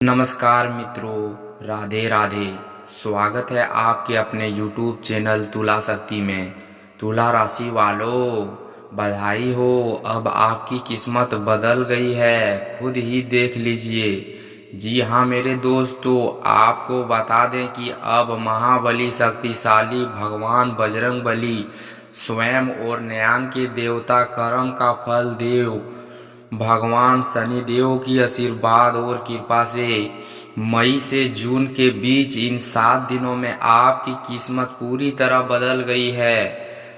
नमस्कार मित्रों, राधे राधे। स्वागत है आपके अपने YouTube चैनल तुला शक्ति में। तुला राशि वालों, बधाई हो, अब आपकी किस्मत बदल गई है, खुद ही देख लीजिए। जी हाँ मेरे दोस्तों, आपको बता दें कि अब महाबली शक्तिशाली भगवान बजरंगबली स्वयं और न्याय के देवता कर्म का फल देव भगवान शनिदेव की आशीर्वाद और कृपा से मई से जून के बीच इन 7 दिनों में आपकी किस्मत पूरी तरह बदल गई है।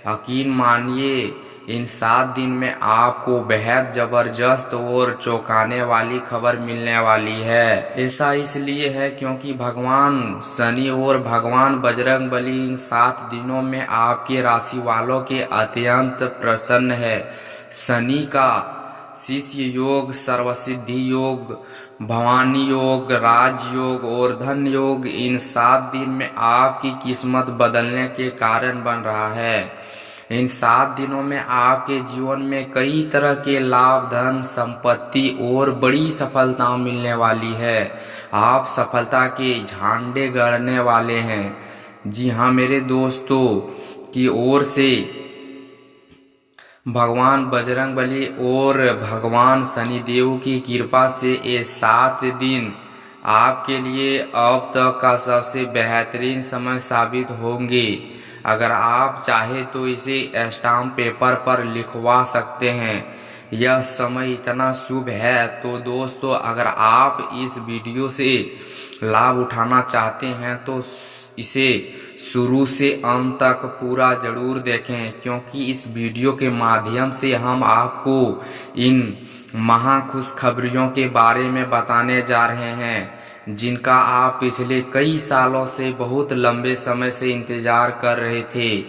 यकीन मानिए, इन 7 दिन में आपको बेहद जबरदस्त और चौंकाने वाली खबर मिलने वाली है। ऐसा इसलिए है क्योंकि भगवान शनि और भगवान बजरंगबली इन 7 दिनों में आपके राशि वालों के अत्यंत प्रसन्न है। शनि का शिष्य योग, सर्वसिद्धि योग, भवानी योग, राजयोग और धन योग इन 7 दिन में आपकी किस्मत बदलने के कारण बन रहा है। इन 7 दिनों में आपके जीवन में कई तरह के लाभ, धन, संपत्ति और बड़ी सफलता मिलने वाली है। आप सफलता के झंडे गड़ने वाले हैं। जी हाँ मेरे दोस्तों, की ओर से भगवान बजरंगबली और भगवान शनिदेव की कृपा से ये 7 दिन आपके लिए अब तक का सबसे बेहतरीन समय साबित होंगे। अगर आप चाहे तो इसे स्टाम्प पेपर पर लिखवा सकते हैं। यह समय इतना शुभ है। तो दोस्तों, अगर आप इस वीडियो से लाभ उठाना चाहते हैं तो इसे शुरू से अंत तक पूरा जरूर देखें, क्योंकि इस वीडियो के माध्यम से हम आपको इन महा खुशखबरियों के बारे में बताने जा रहे हैं जिनका आप पिछले कई सालों से बहुत लंबे समय से इंतजार कर रहे थे।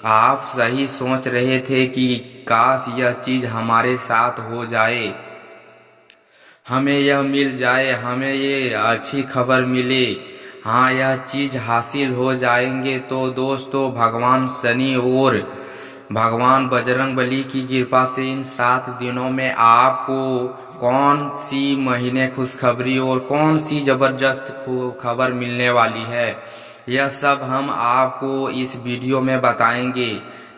आप सही सोच रहे थे कि काश यह चीज हमारे साथ हो जाए, हमें यह मिल जाए, हमें ये अच्छी खबर मिले, हाँ यह चीज हासिल हो जाएंगे। तो दोस्तों, भगवान शनि और भगवान बजरंगबली की कृपा से इन 7 दिनों में आपको कौन सी महीने खुशखबरी और कौन सी जबरदस्त खबर मिलने वाली है, यह सब हम आपको इस वीडियो में बताएंगे।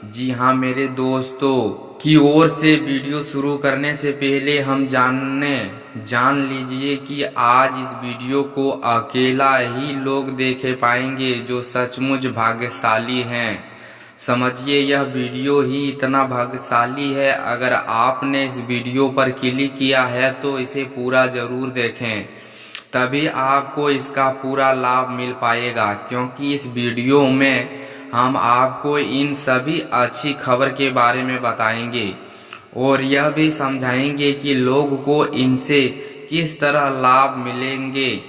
जी हाँ मेरे दोस्तों, की ओर से वीडियो शुरू करने से पहले हम जान लीजिए कि आज इस वीडियो को अकेला ही लोग देख पाएंगे जो सचमुच भाग्यशाली हैं। समझिए, यह वीडियो ही इतना भाग्यशाली है। अगर आपने इस वीडियो पर क्लिक किया है तो इसे पूरा जरूर देखें, तभी आपको इसका पूरा लाभ मिल पाएगा, क्योंकि इस वीडियो में हम आपको इन सभी अच्छी खबर के बारे में बताएंगे और यह भी समझाएंगे कि लोग को इनसे किस तरह लाभ मिलेंगे।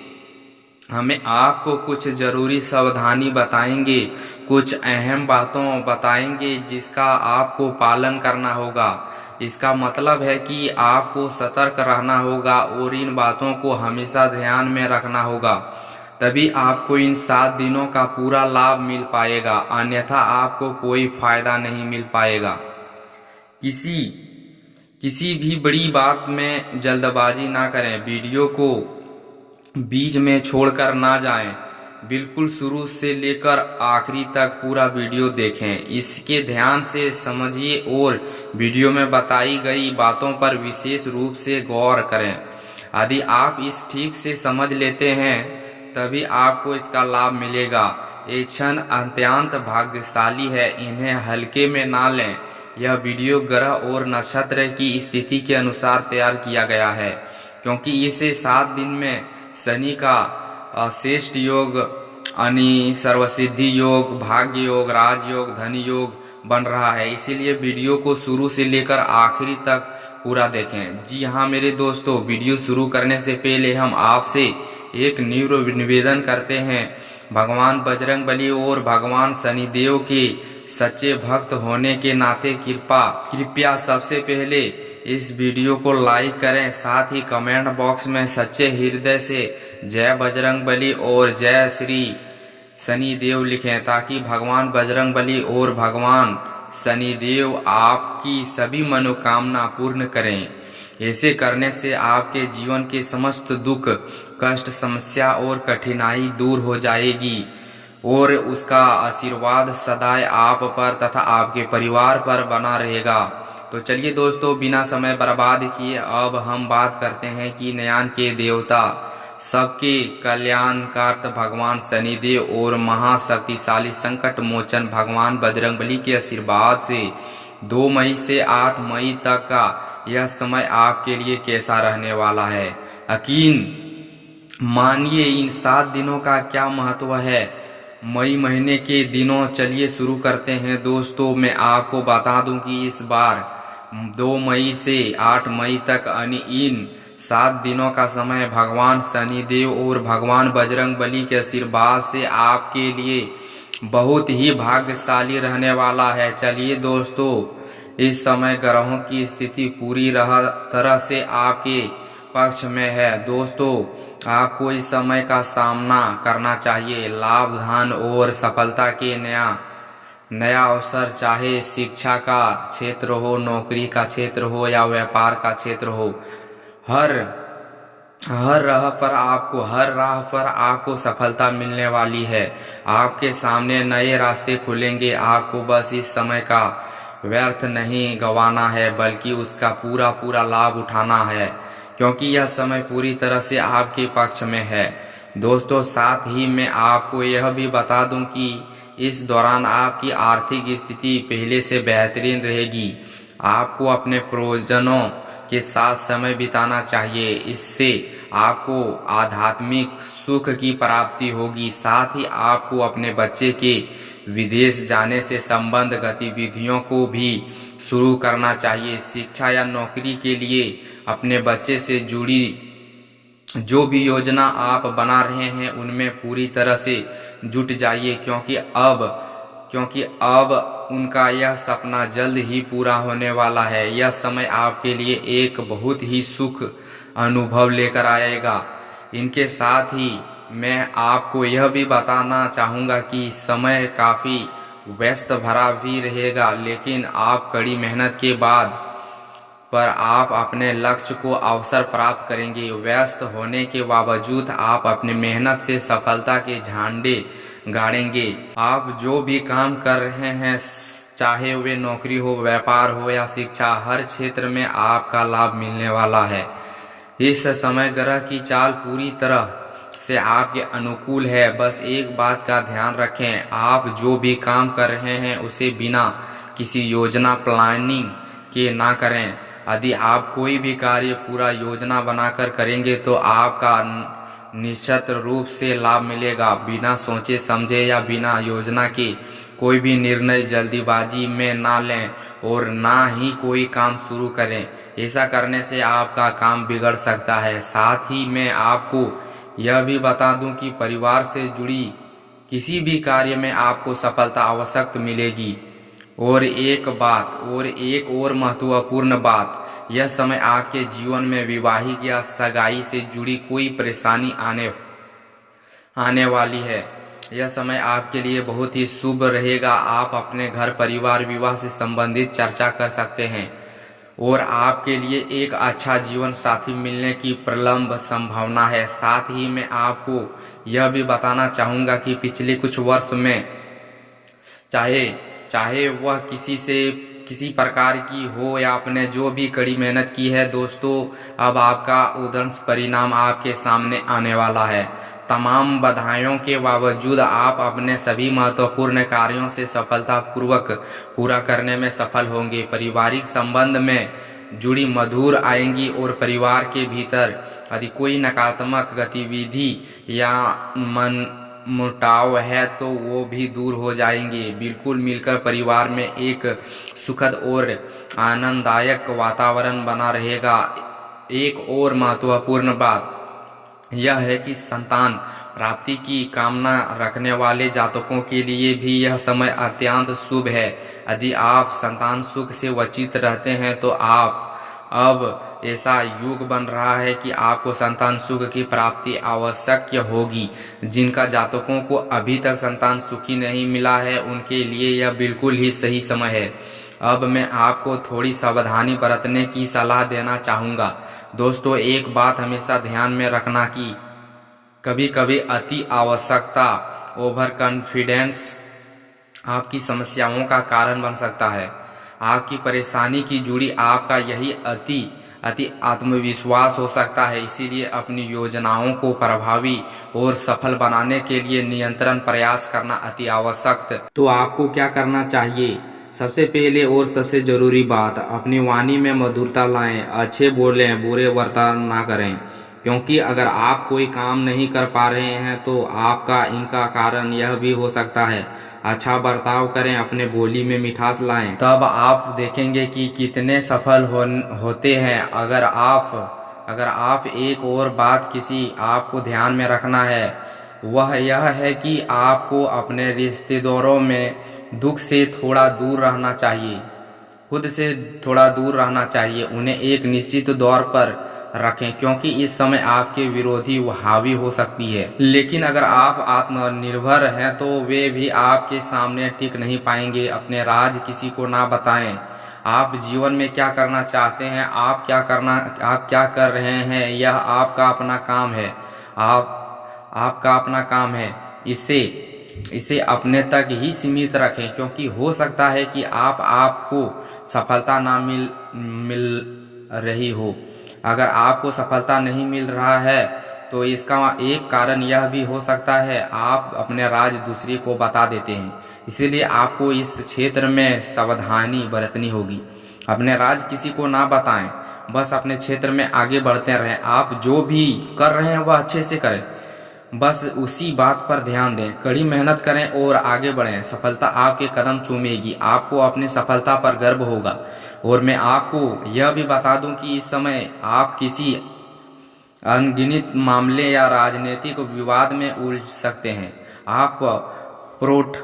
हमें आपको कुछ जरूरी सावधानी बताएंगे, कुछ अहम बातों बताएंगे जिसका आपको पालन करना होगा। इसका मतलब है कि आपको सतर्क रहना होगा और इन बातों को हमेशा ध्यान में रखना होगा, तभी आपको इन 7 दिनों का पूरा लाभ मिल पाएगा, अन्यथा आपको कोई फायदा नहीं मिल पाएगा। किसी भी बड़ी बात में जल्दबाजी ना करें, वीडियो को बीच में छोड़कर ना जाएं, बिल्कुल शुरू से लेकर आखिरी तक पूरा वीडियो देखें, इसके ध्यान से समझिए और वीडियो में बताई गई बातों पर विशेष रूप से गौर करें। यदि आप इस ठीक से समझ लेते हैं तभी आपको इसका लाभ मिलेगा। ये क्षण अत्यंत भाग्यशाली है, इन्हें हल्के में ना लें। यह वीडियो ग्रह और नक्षत्र की स्थिति के अनुसार तैयार किया गया है, क्योंकि इसे 7 दिन में शनि का श्रेष्ठ योग यानी सर्वसिद्धि योग, भाग्य योग, राजयोग, धन योग बन रहा है। इसीलिए वीडियो को शुरू से लेकर आखिरी तक पूरा देखें। जी हाँ मेरे दोस्तों, वीडियो शुरू करने से पहले हम आपसे एक निवेदन करते हैं। भगवान बजरंगबली और भगवान शनिदेव के सच्चे भक्त होने के नाते कृपया सबसे पहले इस वीडियो को लाइक करें, साथ ही कमेंट बॉक्स में सच्चे हृदय से जय बजरंगबली और जय श्री शनिदेव लिखें, ताकि भगवान बजरंगबली और भगवान शनिदेव आपकी सभी मनोकामना पूर्ण करें। ऐसे करने से आपके जीवन के समस्त दुख कष्ट, समस्या और कठिनाई दूर हो जाएगी और उसका आशीर्वाद सदा आप पर तथा आपके परिवार पर बना रहेगा। तो चलिए दोस्तों, बिना समय बर्बाद किए अब हम बात करते हैं कि नयान के देवता, सबके कल्याणकर्ता भगवान शनिदेव और महाशक्तिशाली संकट मोचन भगवान बजरंगबली के आशीर्वाद से 2 मई से 8 मई तक का यह समय आपके लिए कैसा रहने वाला है। यकीन मानिए इन 7 दिनों का क्या महत्व है। मई महीने के दिनों चलिए शुरू करते हैं दोस्तों। मैं आपको बता दूं कि इस बार 2 मई से 8 मई तक यानी इन 7 दिनों का समय भगवान शनिदेव और भगवान बजरंगबली के आशीर्वाद से आपके लिए बहुत ही भाग्यशाली रहने वाला है। चलिए दोस्तों, इस समय ग्रहों की स्थिति पूरी तरह से आपके पक्ष में है। दोस्तों, आपको इस समय का सामना करना चाहिए। लाभ, धन और सफलता के नया अवसर, चाहे शिक्षा का क्षेत्र हो, नौकरी का क्षेत्र हो या व्यापार का क्षेत्र हो, हर राह पर आपको सफलता मिलने वाली है। आपके सामने नए रास्ते खुलेंगे। आपको बस इस समय का व्यर्थ नहीं गंवाना है, बल्कि उसका पूरा लाभ उठाना है, क्योंकि यह समय पूरी तरह से आपके पक्ष में है। दोस्तों, साथ ही मैं आपको यह भी बता दूं कि इस दौरान आपकी आर्थिक स्थिति पहले से बेहतरीन रहेगी। आपको अपने प्रियजनों के साथ समय बिताना चाहिए। इससे आपको आध्यात्मिक सुख की प्राप्ति होगी। साथ ही आपको अपने बच्चे के विदेश जाने से संबंध गतिविधियों को भी शुरू करना चाहिए। शिक्षा या नौकरी के लिए अपने बच्चे से जुड़ी जो भी योजना आप बना रहे हैं उनमें पूरी तरह से जुट जाइए, क्योंकि अब उनका यह सपना जल्द ही पूरा होने वाला है। यह समय आपके लिए एक बहुत ही सुख अनुभव लेकर आएगा। इनके साथ ही मैं आपको यह भी बताना चाहूँगा कि समय काफ़ी व्यस्त भरा भी रहेगा, लेकिन आप कड़ी मेहनत के बाद पर आप अपने लक्ष्य को अवसर प्राप्त करेंगे। व्यस्त होने के बावजूद आप अपनी मेहनत से सफलता के झंडे गाड़ेंगे। आप जो भी काम कर रहे हैं, चाहे वे नौकरी हो, व्यापार हो या शिक्षा, हर क्षेत्र में आपका लाभ मिलने वाला है। इस समय ग्रह की चाल पूरी तरह से आपके अनुकूल है। बस एक बात का ध्यान रखें, आप जो भी काम कर रहे हैं उसे बिना किसी योजना प्लानिंग के ना करें। यदि आप कोई भी कार्य पूरा योजना बनाकर करेंगे तो आपका निश्चित रूप से लाभ मिलेगा। बिना सोचे समझे या बिना योजना के कोई भी निर्णय जल्दीबाजी में ना लें और ना ही कोई काम शुरू करें। ऐसा करने से आपका काम बिगड़ सकता है। साथ ही मैं आपको यह भी बता दूं कि परिवार से जुड़ी किसी भी कार्य में आपको सफलता अवश्य मिलेगी। और एक और महत्वपूर्ण बात, यह समय आपके जीवन में विवाहिक या सगाई से जुड़ी कोई परेशानी आने वाली है। यह समय आपके लिए बहुत ही शुभ रहेगा। आप अपने घर परिवार विवाह से संबंधित चर्चा कर सकते हैं और आपके लिए एक अच्छा जीवन साथी मिलने की प्रबल संभावना है। साथ ही मैं आपको यह भी बताना चाहूँगा कि पिछले कुछ वर्ष में चाहे वह किसी प्रकार की हो या आपने जो भी कड़ी मेहनत की है, दोस्तों अब आपका उदंड परिणाम आपके सामने आने वाला है। तमाम बाधाओं के बावजूद आप अपने सभी महत्वपूर्ण कार्यों से सफलतापूर्वक पूरा करने में सफल होंगे। पारिवारिक संबंध में जुड़ी मधुर आएंगी और परिवार के भीतर यदि कोई नकारात्मक गतिविधि या मुटाव है तो वो भी दूर हो जाएंगे। बिल्कुल मिलकर परिवार में एक सुखद और आनंददायक वातावरण बना रहेगा। एक और महत्वपूर्ण बात यह है कि संतान प्राप्ति की कामना रखने वाले जातकों के लिए भी यह समय अत्यंत शुभ है। यदि आप संतान सुख से वंचित रहते हैं तो अब ऐसा युग बन रहा है कि आपको संतान सुख की प्राप्ति आवश्यक होगी। जिनका जातकों को अभी तक संतान सुखी नहीं मिला है उनके लिए यह बिल्कुल ही सही समय है। अब मैं आपको थोड़ी सावधानी बरतने की सलाह देना चाहूँगा। दोस्तों, एक बात हमेशा ध्यान में रखना कि कभी कभी अति आवश्यकता ओवर कॉन्फिडेंस आपकी समस्याओं का कारण बन सकता है। आपकी परेशानी की जुड़ी आपका यही अति अति आत्मविश्वास हो सकता है। इसीलिए अपनी योजनाओं को प्रभावी और सफल बनाने के लिए नियंत्रण प्रयास करना अति आवश्यक। तो आपको क्या करना चाहिए? सबसे पहले और सबसे जरूरी बात, अपनी वाणी में मधुरता लाएं, अच्छे बोलें, बुरे बर्ताव ना करें। क्योंकि अगर आप कोई काम नहीं कर पा रहे हैं तो आपका इनका कारण यह भी हो सकता है। अच्छा बर्ताव करें, अपने बोली में मिठास लाएं, तब आप देखेंगे कि कितने सफल होते हैं। अगर आप एक और बात किसी आपको ध्यान में रखना है, वह यह है कि आपको अपने रिश्तेदारों में दुख से थोड़ा दूर रहना चाहिए, खुद से थोड़ा दूर रहना चाहिए। उन्हें एक निश्चित दौर पर रखें, क्योंकि इस समय आपके विरोधी हावी हो सकती है। लेकिन अगर आप आत्मनिर्भर हैं तो वे भी आपके सामने टिक नहीं पाएंगे। अपने राज किसी को ना बताएं। आप जीवन में क्या करना चाहते हैं, आप क्या कर रहे हैं, यह आपका अपना काम है। आपका अपना काम है। इसे अपने तक ही सीमित रखें, क्योंकि हो सकता है कि आपको सफलता ना मिल रही हो। अगर आपको सफलता नहीं मिल रहा है तो इसका एक कारण यह भी हो सकता है आप अपने राज दूसरे को बता देते हैं। इसीलिए आपको इस क्षेत्र में सावधानी बरतनी होगी। अपने राज किसी को ना बताएं, बस अपने क्षेत्र में आगे बढ़ते रहें। आप जो भी कर रहे हैं वह अच्छे से करें, बस उसी बात पर ध्यान दें। कड़ी मेहनत करें और आगे बढ़ें। सफलता आपके कदम चूमेगी। आपको अपनी सफलता पर गर्व होगा। और मैं आपको यह भी बता दूं कि इस समय आप किसी अनगिनत मामले या राजनीतिक विवाद में उलझ सकते हैं। आप कोर्ट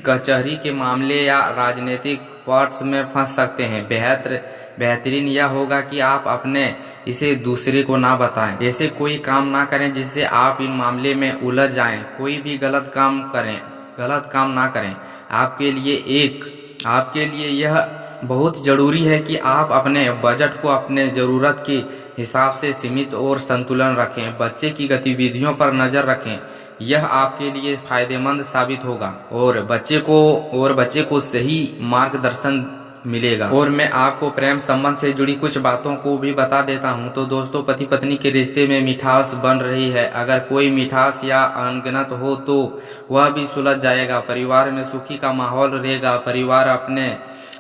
कचहरी के मामले या राजनीतिक पॉट्स में फंस सकते हैं। बेहतरीन यह होगा कि आप अपने इसे दूसरे को ना बताएं। ऐसे कोई काम ना करें जिससे आप इन मामले में उलझ जाएं। कोई भी गलत काम ना करें। आपके लिए यह बहुत जरूरी है कि आप अपने बजट को अपने ज़रूरत के हिसाब से सीमित और संतुलन रखें। बच्चे की गतिविधियों पर नज़र रखें, यह आपके लिए फायदेमंद साबित होगा और बच्चे को सही मार्गदर्शन मिलेगा। और मैं आपको प्रेम संबंध से जुड़ी कुछ बातों को भी बता देता हूं। तो दोस्तों, पति पत्नी के रिश्ते में मिठास बन रही है। अगर कोई मिठास या अनगिनत हो तो वह भी सुलझ जाएगा। परिवार में सुखी का माहौल रहेगा। परिवार अपने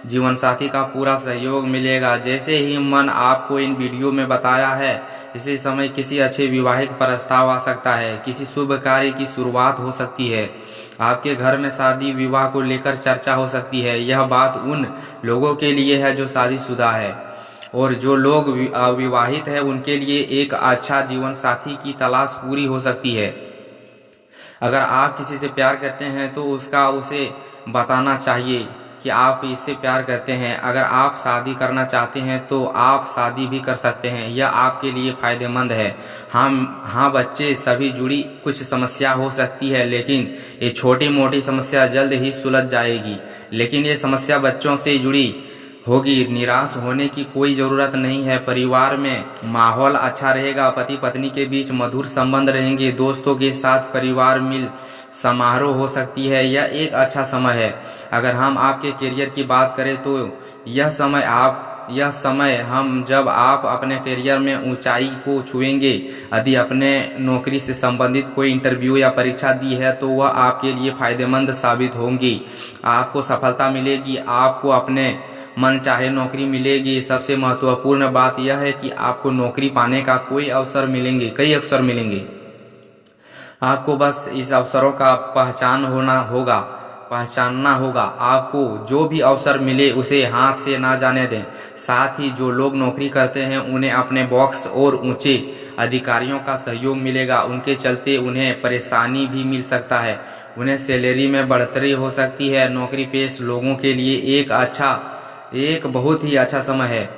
जीवन साथी का पूरा सहयोग मिलेगा। जैसे ही मन आपको इन वीडियो में बताया है, इसी समय किसी अच्छे विवाहिक प्रस्ताव आ सकता है। किसी शुभ कार्य की शुरुआत हो सकती है। आपके घर में शादी विवाह को लेकर चर्चा हो सकती है। यह बात उन लोगों के लिए है जो शादीशुदा है, और जो लोग अविवाहित है उनके लिए एक अच्छा जीवन साथी की तलाश पूरी हो सकती है। अगर आप किसी से प्यार करते हैं तो उसे बताना चाहिए कि आप इससे प्यार करते हैं। अगर आप शादी करना चाहते हैं तो आप शादी भी कर सकते हैं। यह आपके लिए फायदेमंद है। हाँ, बच्चे सभी जुड़ी कुछ समस्या हो सकती है, लेकिन ये छोटी मोटी समस्या जल्द ही सुलझ जाएगी। लेकिन ये समस्या बच्चों से जुड़ी होगी। निराश होने की कोई ज़रूरत नहीं है। परिवार में माहौल अच्छा रहेगा। पति पत्नी के बीच मधुर संबंध रहेंगे। दोस्तों के साथ परिवार मिल समारोह हो सकती है। यह एक अच्छा समय है। अगर हम आपके करियर की बात करें तो यह समय जब आप अपने करियर में ऊंचाई को छुएंगे। यदि अपने नौकरी से संबंधित कोई इंटरव्यू या परीक्षा दी है तो वह आपके लिए फायदेमंद साबित होंगी। आपको सफलता मिलेगी। आपको अपने मन चाहे नौकरी मिलेगी। सबसे महत्वपूर्ण बात यह है कि आपको नौकरी पाने का कई अवसर मिलेंगे। आपको बस इस अवसरों का पहचानना होगा। आपको जो भी अवसर मिले उसे हाथ से ना जाने दें। साथ ही जो लोग नौकरी करते हैं उन्हें अपने बॉस और ऊंचे अधिकारियों का सहयोग मिलेगा। उनके चलते उन्हें परेशानी भी मिल सकता है। उन्हें सैलरी में बढ़ोतरी हो सकती है। नौकरी पेश लोगों के लिए एक बहुत ही अच्छा समय है।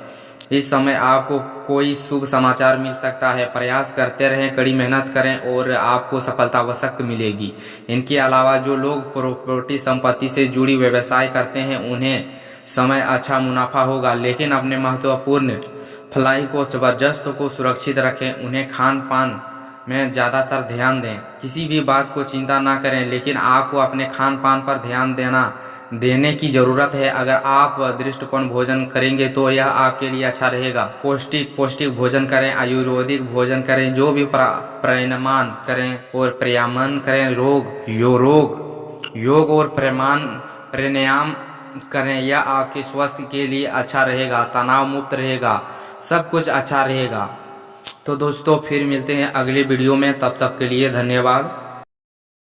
इस समय आपको कोई शुभ समाचार मिल सकता है। प्रयास करते रहें, कड़ी मेहनत करें और आपको सफलता अवश्य मिलेगी। इनके अलावा जो लोग प्रॉपर्टी संपत्ति से जुड़ी व्यवसाय करते हैं उन्हें समय अच्छा मुनाफा होगा। लेकिन अपने महत्वपूर्ण फ्लाई को जबरदस्त को सुरक्षित रखें। उन्हें खान पान में ज़्यादातर ध्यान दें। किसी भी बात को चिंता ना करें, लेकिन आपको अपने खान पान पर ध्यान देने की ज़रूरत है। अगर आप दृष्टिकोण भोजन करेंगे तो यह आपके लिए अच्छा रहेगा। पौष्टिक भोजन करें, आयुर्वेदिक भोजन करें, जो भी प्राणायाम करें और प्राणायाम करें, योग और प्राणायाम करें। यह आपके स्वास्थ्य के लिए अच्छा रहेगा, तनाव मुक्त रहेगा, सब कुछ अच्छा रहेगा। तो दोस्तों फिर मिलते हैं अगले वीडियो में, तब तक के लिए धन्यवाद।